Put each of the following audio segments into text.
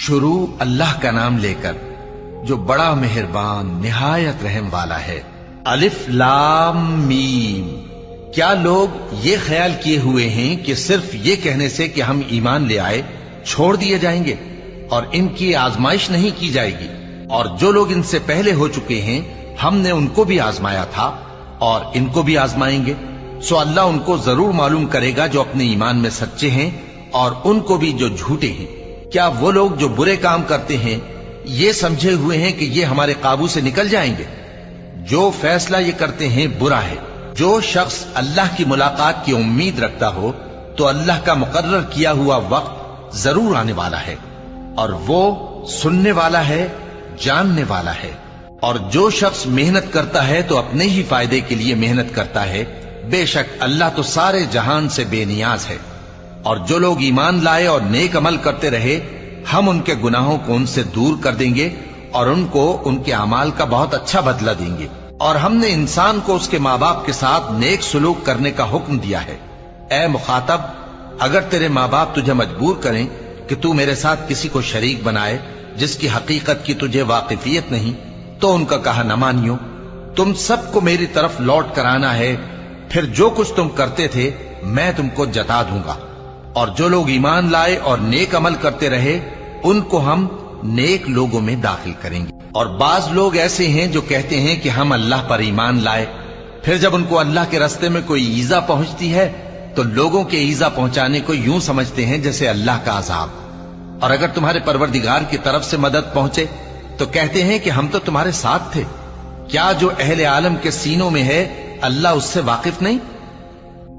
شروع اللہ کا نام لے کر جو بڑا مہربان نہایت رحم والا ہے۔ الف لام میم۔ کیا لوگ یہ خیال کیے ہوئے ہیں کہ صرف یہ کہنے سے کہ ہم ایمان لے آئے چھوڑ دیے جائیں گے اور ان کی آزمائش نہیں کی جائے گی؟ اور جو لوگ ان سے پہلے ہو چکے ہیں ہم نے ان کو بھی آزمایا تھا اور ان کو بھی آزمائیں گے، سو اللہ ان کو ضرور معلوم کرے گا جو اپنے ایمان میں سچے ہیں اور ان کو بھی جو جھوٹے ہیں۔ کیا وہ لوگ جو برے کام کرتے ہیں یہ سمجھے ہوئے ہیں کہ یہ ہمارے قابو سے نکل جائیں گے؟ جو فیصلہ یہ کرتے ہیں برا ہے۔ جو شخص اللہ کی ملاقات کی امید رکھتا ہو تو اللہ کا مقرر کیا ہوا وقت ضرور آنے والا ہے، اور وہ سننے والا ہے، جاننے والا ہے۔ اور جو شخص محنت کرتا ہے تو اپنے ہی فائدے کے لیے محنت کرتا ہے، بے شک اللہ تو سارے جہان سے بے نیاز ہے۔ اور جو لوگ ایمان لائے اور نیک عمل کرتے رہے ہم ان کے گناہوں کو ان سے دور کر دیں گے اور ان کو ان کے اعمال کا بہت اچھا بدلہ دیں گے۔ اور ہم نے انسان کو اس کے ماں باپ کے ساتھ نیک سلوک کرنے کا حکم دیا ہے۔ اے مخاطب، اگر تیرے ماں باپ تجھے مجبور کریں کہ تو میرے ساتھ کسی کو شریک بنائے جس کی حقیقت کی تجھے واقفیت نہیں تو ان کا کہا نہ مانیو۔ تم سب کو میری طرف لوٹ کر آنا ہے، پھر جو کچھ تم کرتے تھے میں تم کو جتا دوں گا۔ اور جو لوگ ایمان لائے اور نیک عمل کرتے رہے ان کو ہم نیک لوگوں میں داخل کریں گے۔ اور بعض لوگ ایسے ہیں جو کہتے ہیں کہ ہم اللہ پر ایمان لائے، پھر جب ان کو اللہ کے راستے میں کوئی ایذا پہنچتی ہے تو لوگوں کے ایذا پہنچانے کو یوں سمجھتے ہیں جیسے اللہ کا عذاب۔ اور اگر تمہارے پروردگار کی طرف سے مدد پہنچے تو کہتے ہیں کہ ہم تو تمہارے ساتھ تھے۔ کیا جو اہل عالم کے سینوں میں ہے اللہ اس سے واقف نہیں؟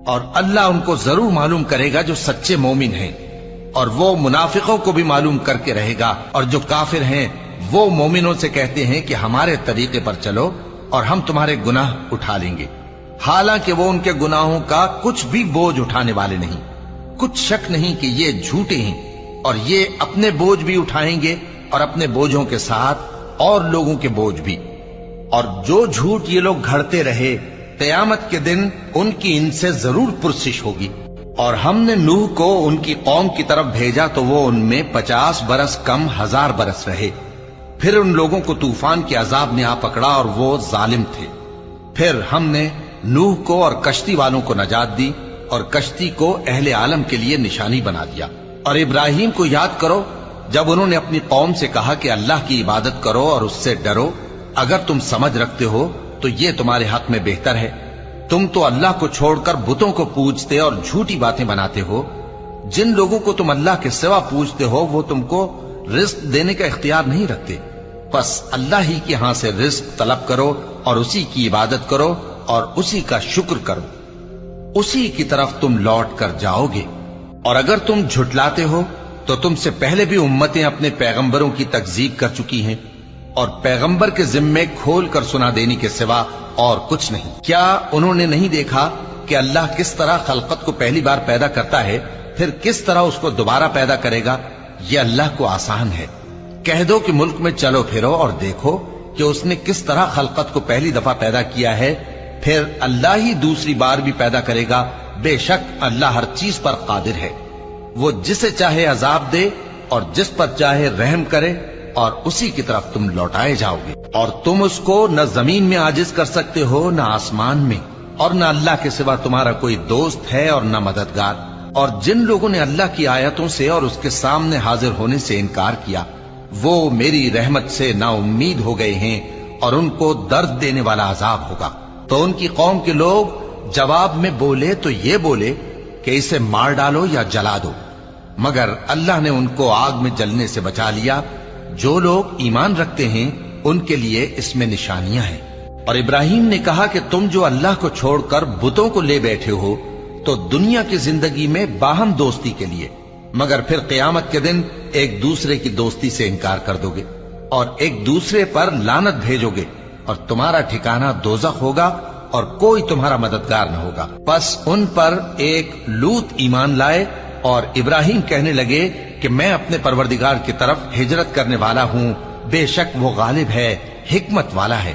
اور اللہ ان کو ضرور معلوم کرے گا جو سچے مومن ہیں، اور وہ منافقوں کو بھی معلوم کر کے رہے گا۔ اور جو کافر ہیں وہ مومنوں سے کہتے ہیں کہ ہمارے طریقے پر چلو اور ہم تمہارے گناہ اٹھا لیں گے، حالانکہ وہ ان کے گناہوں کا کچھ بھی بوجھ اٹھانے والے نہیں۔ کچھ شک نہیں کہ یہ جھوٹے ہیں اور یہ اپنے بوجھ بھی اٹھائیں گے اور اپنے بوجھوں کے ساتھ اور لوگوں کے بوجھ بھی۔ اور جو جھوٹ یہ لوگ گھڑتے رہے قیامت کے دن ان کی ان سے ضرور پرسش ہوگی۔ اور ہم نے نوح کو ان کی قوم کی طرف بھیجا تو وہ ان میں 50 برس کم 1000 برس رہے، پھر ان لوگوں کو طوفان کے عذاب نے آ پکڑا اور وہ ظالم تھے۔ پھر ہم نے نوح کو اور کشتی والوں کو نجات دی اور کشتی کو اہل عالم کے لیے نشانی بنا دیا۔ اور ابراہیم کو یاد کرو جب انہوں نے اپنی قوم سے کہا کہ اللہ کی عبادت کرو اور اس سے ڈرو، اگر تم سمجھ رکھتے ہو تو یہ تمہارے حق میں بہتر ہے۔ تم تو اللہ کو چھوڑ کر بتوں کو پوجتے اور جھوٹی باتیں بناتے ہو۔ جن لوگوں کو تم اللہ کے سوا پوجتے ہو وہ تم کو رزق دینے کا اختیار نہیں رکھتے، بس اللہ ہی کے ہاں سے رزق طلب کرو اور اسی کی عبادت کرو اور اسی کا شکر کرو، اسی کی طرف تم لوٹ کر جاؤ گے۔ اور اگر تم جھٹلاتے ہو تو تم سے پہلے بھی امتیں اپنے پیغمبروں کی تکذیب کر چکی ہیں، اور پیغمبر کے ذمے کھول کر سنا دینے کے سوا اور کچھ نہیں۔ کیا انہوں نے نہیں دیکھا کہ اللہ کس طرح خلقت کو پہلی بار پیدا کرتا ہے پھر کس طرح اس کو دوبارہ پیدا کرے گا؟ یہ اللہ کو آسان ہے۔ کہہ دو کہ ملک میں چلو پھرو اور دیکھو کہ اس نے کس طرح خلقت کو پہلی دفعہ پیدا کیا ہے، پھر اللہ ہی دوسری بار بھی پیدا کرے گا۔ بے شک اللہ ہر چیز پر قادر ہے۔ وہ جسے چاہے عذاب دے اور جس پر چاہے رحم کرے، اور اسی کی طرف تم لوٹائے جاؤ گے۔ اور تم اس کو نہ زمین میں عاجز کر سکتے ہو نہ آسمان میں، اور نہ اللہ کے سوا تمہارا کوئی دوست ہے اور نہ مددگار۔ اور جن لوگوں نے اللہ کی آیتوں سے اور اس کے سامنے حاضر ہونے سے انکار کیا وہ میری رحمت سے نا امید ہو گئے ہیں اور ان کو درد دینے والا عذاب ہوگا۔ تو ان کی قوم کے لوگ جواب میں بولے تو یہ بولے کہ اسے مار ڈالو یا جلا دو، مگر اللہ نے ان کو آگ میں جلنے سے بچا لیا۔ جو لوگ ایمان رکھتے ہیں ان کے لیے اس میں نشانیاں ہیں۔ اور ابراہیم نے کہا کہ تم جو اللہ کو چھوڑ کر بتوں کو لے بیٹھے ہو تو دنیا کی زندگی میں باہم دوستی کے لیے، مگر پھر قیامت کے دن ایک دوسرے کی دوستی سے انکار کر دو گے اور ایک دوسرے پر لعنت بھیجو گے، اور تمہارا ٹھکانہ دوزخ ہوگا اور کوئی تمہارا مددگار نہ ہوگا۔ بس ان پر ایک لوط ایمان لائے اور ابراہیم کہنے لگے کہ میں اپنے پروردگار کی طرف ہجرت کرنے والا ہوں، بے شک وہ غالب ہے، حکمت والا ہے۔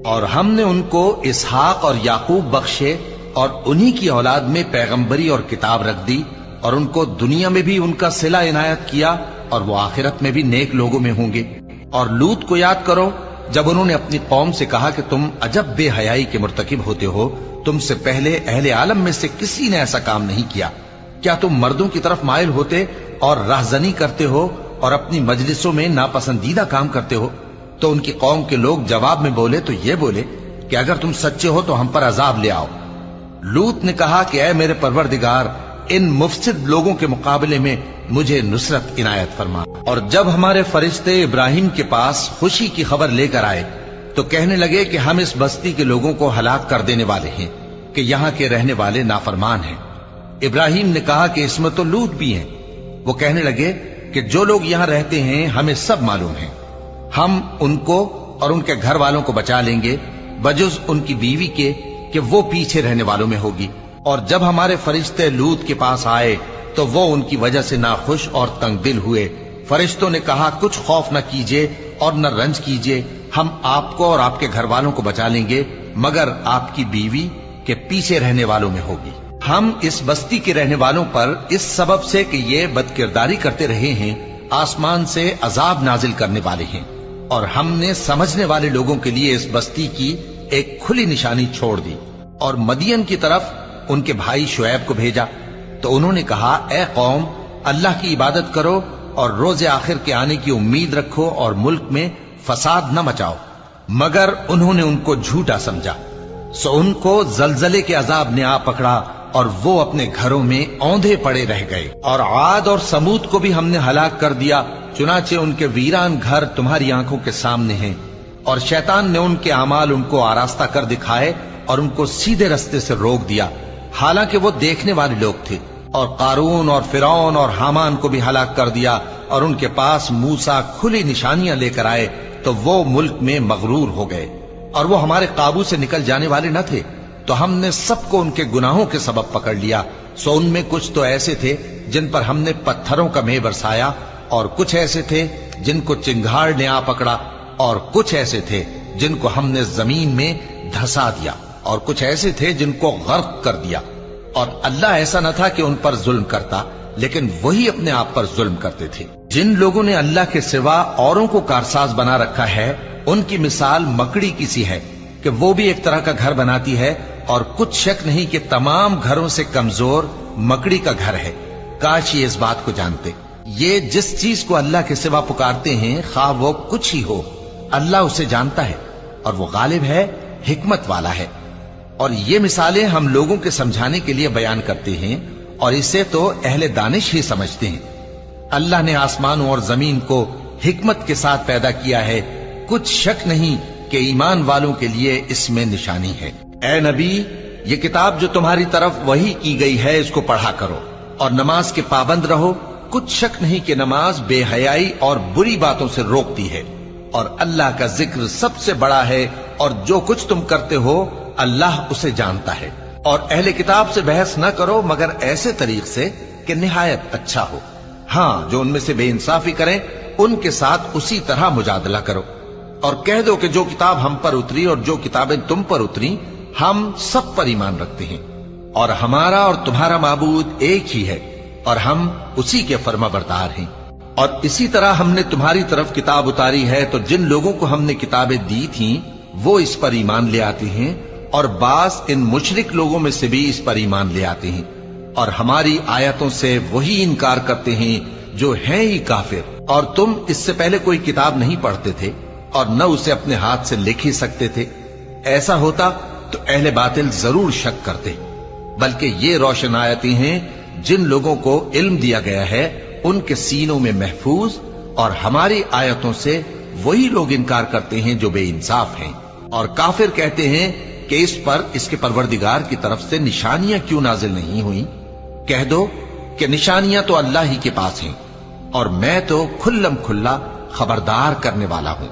اور ہم نے ان کو اسحاق اور یعقوب بخشے اور انہی کی اولاد میں پیغمبری اور کتاب رکھ دی، اور ان کو دنیا میں بھی ان کا صلہ عنایت کیا اور وہ آخرت میں بھی نیک لوگوں میں ہوں گے۔ اور لوط کو یاد کرو جب انہوں نے اپنی قوم سے کہا کہ تم عجب بے حیائی کے مرتکب ہوتے ہو، تم سے پہلے اہل عالم میں سے کسی نے ایسا کام نہیں کیا، کیا تم مردوں کی طرف مائل ہوتے اور رہزنی کرتے ہو اور اپنی مجلسوں میں ناپسندیدہ کام کرتے ہو؟ تو ان کی قوم کے لوگ جواب میں بولے تو یہ بولے کہ اگر تم سچے ہو تو ہم پر عذاب لے آؤ۔ لوط نے کہا کہ اے میرے پروردگار، ان مفسد لوگوں کے مقابلے میں مجھے نصرت عنایت فرما۔ اور جب ہمارے فرشتے ابراہیم کے پاس خوشی کی خبر لے کر آئے تو کہنے لگے کہ ہم اس بستی کے لوگوں کو ہلاک کر دینے والے ہیں کہ یہاں کے رہنے والے نافرمان ہیں۔ ابراہیم نے کہا کہ اس میں تو لوط بھی ہیں۔ وہ کہنے لگے کہ جو لوگ یہاں رہتے ہیں ہمیں سب معلوم ہیں، ہم ان کو اور ان کے گھر والوں کو بچا لیں گے بجز ان کی بیوی کے کہ وہ پیچھے رہنے والوں میں ہوگی۔ اور جب ہمارے فرشتے لوط کے پاس آئے تو وہ ان کی وجہ سے ناخوش اور تنگ دل ہوئے۔ فرشتوں نے کہا کچھ خوف نہ کیجیے اور نہ رنج کیجیے، ہم آپ کو اور آپ کے گھر والوں کو بچا لیں گے مگر آپ کی بیوی کے پیچھے رہنے والوں میں ہوگی۔ ہم اس بستی کے رہنے والوں پر اس سبب سے کہ یہ بدکرداری کرتے رہے ہیں آسمان سے عذاب نازل کرنے والے ہیں، اور ہم نے سمجھنے والے لوگوں کے لیے اس بستی کی ایک کھلی نشانی چھوڑ دی۔ اور مدین کی طرف ان کے بھائی شعیب کو بھیجا تو انہوں نے کہا اے قوم، اللہ کی عبادت کرو اور روز آخر کے آنے کی امید رکھو اور ملک میں فساد نہ مچاؤ، مگر انہوں نے ان کو جھوٹا سمجھا، سو ان کو زلزلے کے عذاب نے آ پکڑا اور وہ اپنے گھروں میں اوندھے پڑے رہ گئے۔ اور عاد اور سمود کو بھی ہم نے ہلاک کر دیا، چنانچہ ان کے ویران گھر تمہاری آنکھوں کے سامنے ہیں، اور شیطان نے ان کے اعمال ان کو آراستہ کر دکھائے اور ان کو سیدھے رستے سے روک دیا، حالانکہ وہ دیکھنے والے لوگ تھے۔ اور قارون اور فرعون اور حامان کو بھی ہلاک کر دیا، اور ان کے پاس موسیٰ کھلی نشانیاں لے کر آئے تو وہ ملک میں مغرور ہو گئے، اور وہ ہمارے قابو سے نکل جانے والے نہ تھے، تو ہم نے سب کو ان کے گناہوں کے سبب پکڑ لیا۔ سو ان میں کچھ تو ایسے تھے جن پر ہم نے پتھروں کا مے برسایا، اور کچھ ایسے تھے جن کو چنگھاڑ نے آ پکڑا، اور کچھ ایسے تھے جن کو ہم نے زمین میں دھسا دیا، اور کچھ ایسے تھے جن کو غرق کر دیا۔ اور اللہ ایسا نہ تھا کہ ان پر ظلم کرتا، لیکن وہی اپنے آپ پر ظلم کرتے تھے۔ جن لوگوں نے اللہ کے سوا اوروں کو کارساز بنا رکھا ہے، ان کی مثال مکڑی کی سی ہے کہ وہ بھی ایک طرح کا گھر بناتی ہے، اور کچھ شک نہیں کہ تمام گھروں سے کمزور مکڑی کا گھر ہے۔ کاش یہ اس بات کو جانتے۔ یہ جس چیز کو اللہ کے سوا پکارتے ہیں خواہ وہ کچھ ہی ہو، اللہ اسے جانتا ہے، اور وہ غالب ہے، حکمت والا ہے۔ اور یہ مثالیں ہم لوگوں کے سمجھانے کے لیے بیان کرتے ہیں، اور اسے تو اہل دانش ہی سمجھتے ہیں۔ اللہ نے آسمانوں اور زمین کو حکمت کے ساتھ پیدا کیا ہے، کچھ شک نہیں کہ ایمان والوں کے لیے اس میں نشانی ہے۔ اے نبی، یہ کتاب جو تمہاری طرف وحی کی گئی ہے اس کو پڑھا کرو، اور نماز کے پابند رہو۔ کچھ شک نہیں کہ نماز بے حیائی اور بری باتوں سے روکتی ہے، اور اللہ کا ذکر سب سے بڑا ہے، اور جو کچھ تم کرتے ہو اللہ اسے جانتا ہے۔ اور اہل کتاب سے بحث نہ کرو مگر ایسے طریق سے کہ نہایت اچھا ہو۔ ہاں، جو ان میں سے بے انصافی کریں ان کے ساتھ اسی طرح مجادلہ کرو، اور کہہ دو کہ جو کتاب ہم پر اتری اور جو کتابیں تم پر اتری ہم سب پر ایمان رکھتے ہیں، اور ہمارا اور تمہارا معبود ایک ہی ہے، اور ہم اسی کے فرما بردار ہیں۔ اور اسی طرح ہم نے تمہاری طرف کتاب اتاری ہے تو جن لوگوں کو ہم نے کتابیں دی تھیں وہ اس پر ایمان لے آتے ہیں، اور بعض ان مشرک لوگوں میں سے بھی اس پر ایمان لے آتے ہیں، اور ہماری آیتوں سے وہی انکار کرتے ہیں جو ہیں ہی کافر۔ اور تم اس سے پہلے کوئی کتاب نہیں پڑھتے تھے اور نہ اسے اپنے ہاتھ سے لکھ ہی سکتے تھے، ایسا ہوتا تو اہل باطل ضرور شک کرتے، بلکہ یہ روشن آیتیں ہیں جن لوگوں کو علم دیا گیا ہے ان کے سینوں میں محفوظ، اور ہماری آیتوں سے وہی لوگ انکار کرتے ہیں جو بے انصاف ہیں۔ اور کافر کہتے ہیں کہ اس پر اس کے پروردگار کی طرف سے نشانیاں کیوں نازل نہیں ہوئیں؟ کہہ دو کہ نشانیاں تو اللہ ہی کے پاس ہیں، اور میں تو کھلم کھلا خبردار کرنے والا ہوں۔